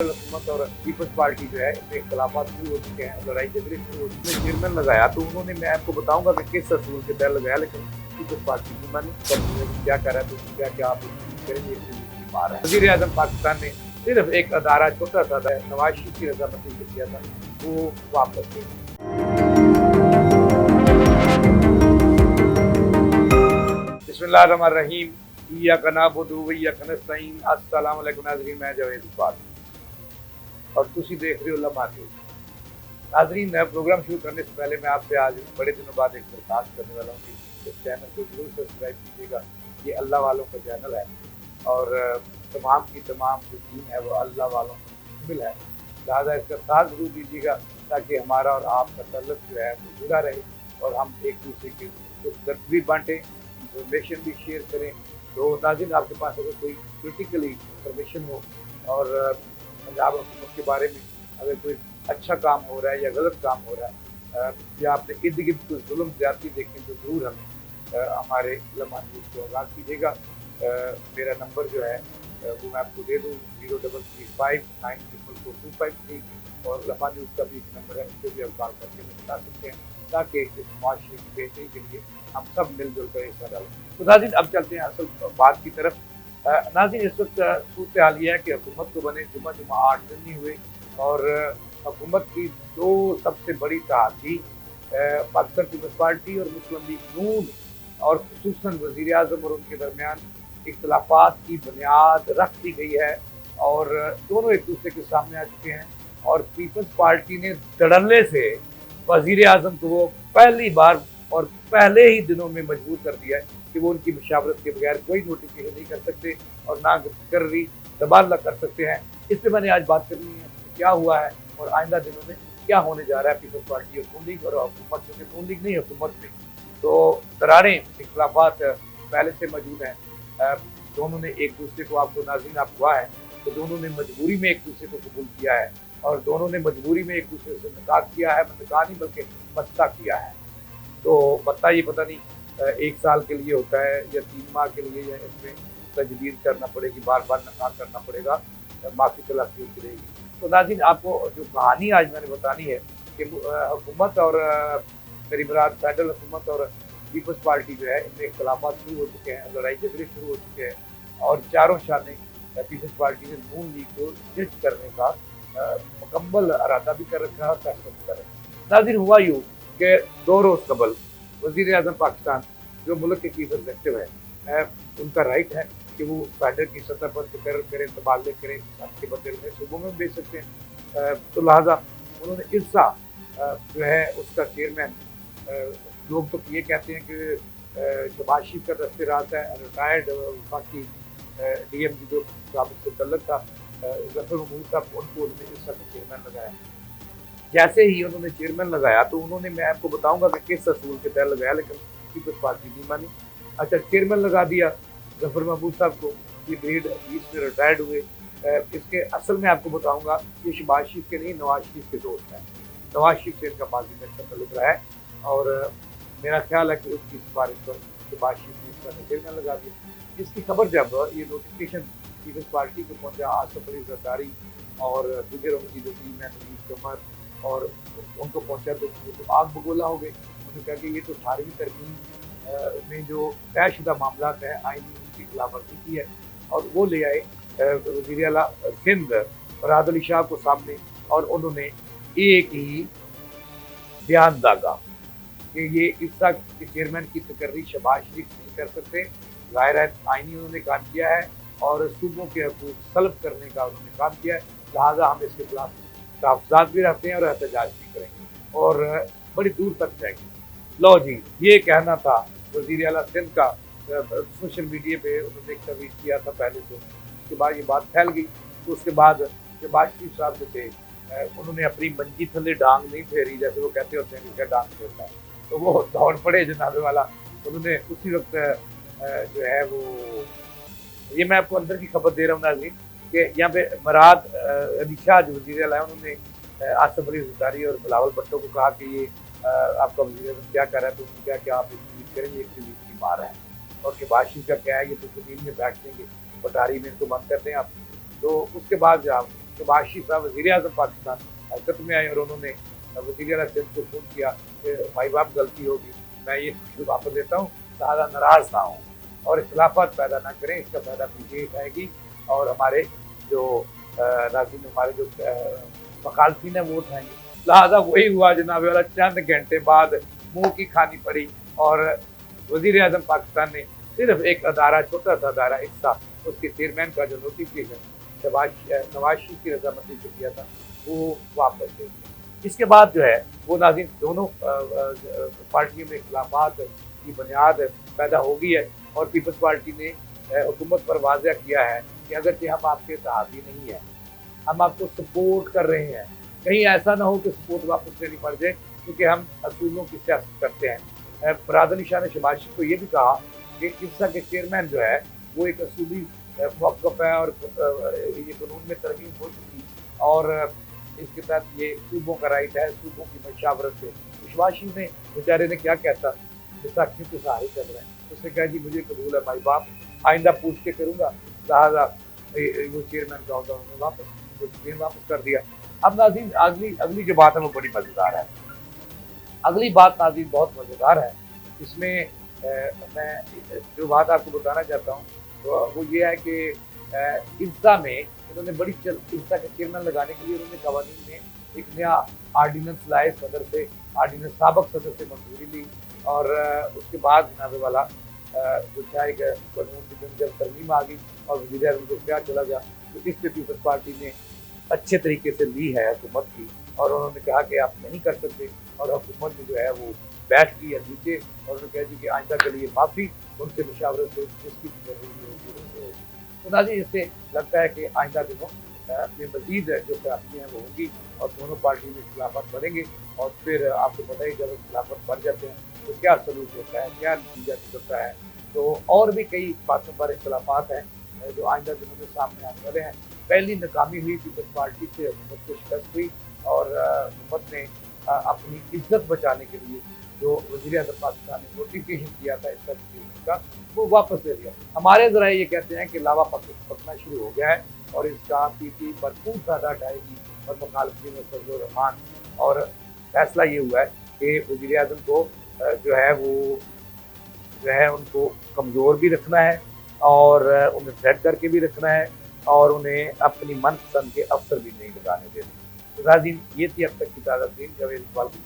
हुकूमत और peoples party जो है इसमें इख्तलाफात शुरू हो चुके हैं, लड़ाई झगड़े शुरू हो चुके हैं। चेयरमैन लगाया तो उन्होंने, मैं आपको बताऊंगा कि किस असूल के तहत लगाया, लेकिन पीपल्स पार्टी की मानी क्या कर रहा है, तो क्या क्या आप करेंगे, मार है। वज़ीर आज़म पाकिस्तान ने सिर्फ एक अदारा छोटा सा था, नवाज शरीफ की रजामंदी से किया था, वो वापस ले। बिस्मिल्लाहिर्रहमानिर्रहीम, इय्याका नअबुदु व इय्याका नस्तईन। अस्सलाम वालेकुम नाज़रीन, मैं जावेद इकबाल और तुसी देख रहे हो लम्हा न्यूज़। नाज़रीन, प्रोग्राम शुरू करने से पहले मैं आपसे आज बड़े दिनों बाद एक दरखास्त करने वाला हूँ कि इस चैनल को जरूर सब्सक्राइब कीजिएगा। ये अल्लाह वालों का चैनल है और तमाम की तमाम जो टीम है वो अल्लाह वालों को मुश्तमिल है, लिहाजा इसका साथ जरूर दीजिएगा ताकि हमारा और आपका तल्लुक जो है वो जुड़ा रहे और हम एक दूसरे के दर्द भी बांटें, इंफॉर्मेशन भी शेयर करें। तो नाज़रीन, आपके पास अगर कोई क्रिटिकली इंफॉर्मेशन हो और पंजाब हुकूमत के बारे में अगर कोई अच्छा काम हो रहा है या गलत काम हो रहा है या आपने इर्द गिर्द कोई जुल्म ज़्यादती देखें तो ज़रूर हमें हमारे लम्हा न्यूज़ को आगाह कीजिएगा। मेरा नंबर जो है वो मैं आपको दे दूँ, 0335944253 और लम्हा न्यूज़ का भी एक नंबर है, उस पर भी आप कॉल करके बता सकते हैं ताकि इस माशरे की बेहतरी के लिए हम सब मिलजुल कर हिस्सा डालें। तो नाज़रीन, अब चलते हैं असल बात की तरफ। नाज़रीन, इस वक्त सूरत हाल ये है कि हुकूमत को बने जुमा 8 दिन नहीं हुए और हुकूमत की दो सबसे बड़ी तहदी पाकिस्तान पीपल्स पार्टी और मुस्लिम लीग नून और खुसूसन वज़ीर आज़म और उनके दरमियान इख्तलाफात की बुनियाद रख दी गई है और दोनों एक दूसरे के सामने आ चुके हैं और पीपल्स पार्टी ने धड़ल्ले से वज़ीर आज़म को वो पहली बार और पहले ही दिनों में मजबूर कर दिया है कि वो उनकी मशावरत के बगैर कोई नोटिफिकेशन नहीं कर सकते और ना कर्री तबादला कर सकते हैं। इस पर मैंने आज बात करनी है क्या हुआ है और आइंदा दिनों में क्या होने जा रहा है पीपल्स पार्टी और नून लीग और हुकूमत, क्योंकि नून लीग नहीं हुकूमत में तो दरारें इख्तलाफात पहले से मौजूद हैं। दोनों ने एक दूसरे को, आपको नाज़रीन आप हुआ है तो दोनों ने मजबूरी में एक दूसरे को कबूल किया है और दोनों ने मजबूरी में एक दूसरे से निकाह किया है, निकाह नहीं बल्कि बस्ता किया है। तो बत्ता ये पता नहीं 1 साल के लिए होता है या 3 माह के लिए, या इसमें तजदीद करना पड़ेगी, बार बार निकाह करना पड़ेगा, माफ़ी तलाक़ी होती रहेगी। तो नाज़रीन, आपको जो कहानी आज मैंने बतानी है कि हुकूमत और मेरी मुराद फेडरल हुकूमत और पीपल्स पार्टी जो है इनमें इख्तलाफात शुरू हो चुके हैं, लड़ाई झगड़े शुरू हो चुके हैं और चारों शाने पीपल्स पार्टी ने नून लीग को जज करने का मुकम्मल इरादा भी कर रखा है और फैसला भी कर रखा है। नाज़रीन, हुआ यूँ कि 2 रोज़ कबल वज़ीर आज़म पाकिस्तान जो मुल्क के चीफ एग्जीक्यूटिव है उनका राइट है कि वो फेडर की सतह पर तकर्र करें, तबादले करें, आपके बदले में सूबों में भेज सकते हैं। तो लिहाजा उन्होंने इल्सा जो है उसका चेयरमैन, लोग तो ये कहते हैं कि शहबाज शरीफ का दस्ते रात है, रिटायर्ड बाकी DMG जो साबित से तल्लक था जफर महमूद साहब, उनको उन्होंने इल्सा का चेयरमैन लगाया। जैसे ही उन्होंने चेयरमैन लगाया तो उन्होंने, मैं आपको बताऊंगा कि किस असूल के तहत लगाया, लेकिन पीपल्स पार्टी नहीं मानी। अच्छा, चेयरमैन लगा दिया जफर महमूद साहब को, ये ग्रेड 20 में रिटायर्ड हुए। इसके असल में आपको बताऊंगा ये शहबाज शरीफ के नहीं, नवाज शरीफ के दोस्त हैं। नवाज शरीफ से इनका माजी में अच्छा तल्लुक रहा है और मेरा ख्याल है कि उसकी सिफारिश पर शहबाज शरीफ ने इसका चेयरमैन लगा दिया। इसकी खबर जब ये नोटिफिकेशन पीपल्स पार्टी को पहुँचा, आसफ अली जरदारी और दीगर उनकी जो टीम है, नवीद कमर और उनको पहुंचा तो आग बगोला हो गई। उन्होंने कहा कि ये तो 18वीं तरमीम में जो तयशुदा मामला है आईनी उनकी खिलाफ वर्जी की है और वो ले आए वज़ीर आला सिंध फरहाद अली शाह को सामने और उन्होंने एक ही बयान दागा कि ये इल्सा के चेयरमैन की तकर्री शहबाज शरीफ नहीं कर सकते। ज़ाहिर है आईनी उन्होंने काम किया है और सूबों के हकूक़ सल्ब करने का उन्होंने काम किया है, लिहाजा हम इसके खिलाफ तहफ़्फ़ुज़ात भी रखते हैं और एहतजाज भी करेंगे और बड़ी दूर तक जाएंगे। लो जी, ये कहना था वज़ीर आला सिंध का, सोशल मीडिया पे उन्होंने एक ट्वीट किया था पहले तो, उसके बाद ये बात फैल गई। तो उसके बाद शहबाज शरीफ साहब जो थे उन्होंने अपनी मंजी थले डांग नहीं फेरी, जैसे वो कहते होते हैं कि क्या डांग फेरता है, तो वो दौड़ पड़े जनाबे वाला। उन्होंने उसी वक्त जो है वो, ये मैं आपको अंदर की खबर दे रहा हूँ नाज़रीन कि यहाँ पे मुराद अली शाह जो वज़ीर आला है उन्होंने आसफ अली जरदारी और बिलावल भुट्टो को कहा कि ये आपका वज़ीर आज़म क्या कर रहा है, तो उन्होंने कहा कि आप एक करेंगे, एक की मार है और शहबाज शरीफ का क्या है, ये तो ज़मीन में बैठ देंगे, पटारी में इनको बंद कर दें आप। तो उसके बाद जब शहबाज शरीफ साहब वज़ीर आज़म पाकिस्तान हरकत में आए और उन्होंने वज़ीर आला सिंध को फ़ोन किया कि भाई बाप गलती होगी, मैं ये वापस लेता हूँ, ज़्यादा नाराज़ ना हूँ और इख्तिलाफ़ात पैदा ना करें, इसका फ़ायदा पीछे उठाएगी और हमारे जो नाज़रीन हमारे जो मखालफिन है वो उठाएंगे। लिहाजा वही हुआ जनाब वाला, चंद घंटे बाद मुँह की खानी पड़ी और वज़ीर आज़म पाकिस्तान ने सिर्फ एक अदारा, छोटा सा अदारा हिस्सा, उसके चेयरमैन का जो नोटिफिकेशन नवाज शरीफ की रजामंदी से किया था वो वापस ले लिया। इसके बाद जो है वो नाज़रीन दोनों पार्टियों में इख्तिलाफात की बुनियाद पैदा हो गई है और पीपल्स पार्टी ने हुकूमत पर वाज़ह किया है कि अगरचे हम आपके इत्तेहादी नहीं हैं, हम आपको सपोर्ट कर रहे हैं, कहीं ऐसा ना हो कि सपोर्ट वापस लेनी पड़ जाए, क्योंकि हम असूलों की सियासत करते हैं। बरादर निशान शहबाज शरीफ को ये भी कहा कि इफ्सा के चेयरमैन जो है वो एक असूली मौक़िफ़ है और ये कानून में तरमीम हो चुकी और इसके तहत ये सूबों का राइट है, सूबों की मशावरत से। शहबाज शरीफ ने बेचारे ने क्या कहता, बैसाखियों के सहारे चल रहे हैं, उसने कहा जी मुझे कबूल है माई बाप, आइंदा पूछ के करूँगा, लिहाजा वो चेयरमैन का होता उन्होंने वापस कर दिया। अब नाज़रीन अगली जो बात है वो बड़ी मज़ेदार है। अगली बात नाज़रीन बहुत मज़ेदार है। इसमें मैं जो बात आपको बताना चाहता हूँ तो वो ये है कि इफ्सा में इन्होंने इफ्सा के चेयरमैन लगाने के लिए उन्होंने कवानीन में एक नया आर्डीनेंस लाए, साबिक़ सदर से मंजूरी ली और उसके बाद जनाब वाला जो चाहे कानून में जब तरमीम आ गई और वज़ीर आज़म को क्या चला गया, तो इस पे पीपल्स पार्टी ने अच्छे तरीके से ली है हुकूमत की और उन्होंने कहा कि आप नहीं कर सकते और हुकूमत ने जो है वो बैठ गई है नीचे और उन्होंने कहा जी कि आइंदा के लिए माफ़ी, उनसे मशावरत से जिसकी ज़रूरी होगी। तो नाज़रीन इससे लगता है कि आइंदा दिनों में मज़ीद जो तराक़ियाँ हैं वो होंगी और दोनों पार्टी में इख्तिलाफ़ात बढ़ेंगे और फिर आपको पता ही जब इख्तिलाफ़ात बढ़ जाते हैं तो क्या सलूक होता है, क्या नतीजा निकलता है। तो और भी कई बातों पर इख्तिलाफ़ात हैं जो आइंदा दिनों में सामने आने वाले हैं। पहली नाकामी हुई पीपल्स पार्टी से हुकूमत को शिकस्त हुई और हुकूमत ने अपनी इज्जत बचाने के लिए जो वज़ीर आज़म पाकिस्तान ने नोटिफिकेशन किया था इसका का वो वापस ले लिया। हमारे ज़राए ये कहते हैं कि लावा पकना शुरू हो गया है और इसका पीटी भरपूर फ़ायदा उठाएगी और मुखालिफिन में फजल रहमान और फैसला ये हुआ है कि वज़ीर आज़म को जो है उनको कमज़ोर भी रखना है और उन्हें थ्रेट करके भी रखना है और उन्हें अपनी मनपसंद के अफसर भी नहीं लगाने देने। तो नाज़रीन ये थी अब तक की ताज़ा तरीन। जावेद इकबाल की।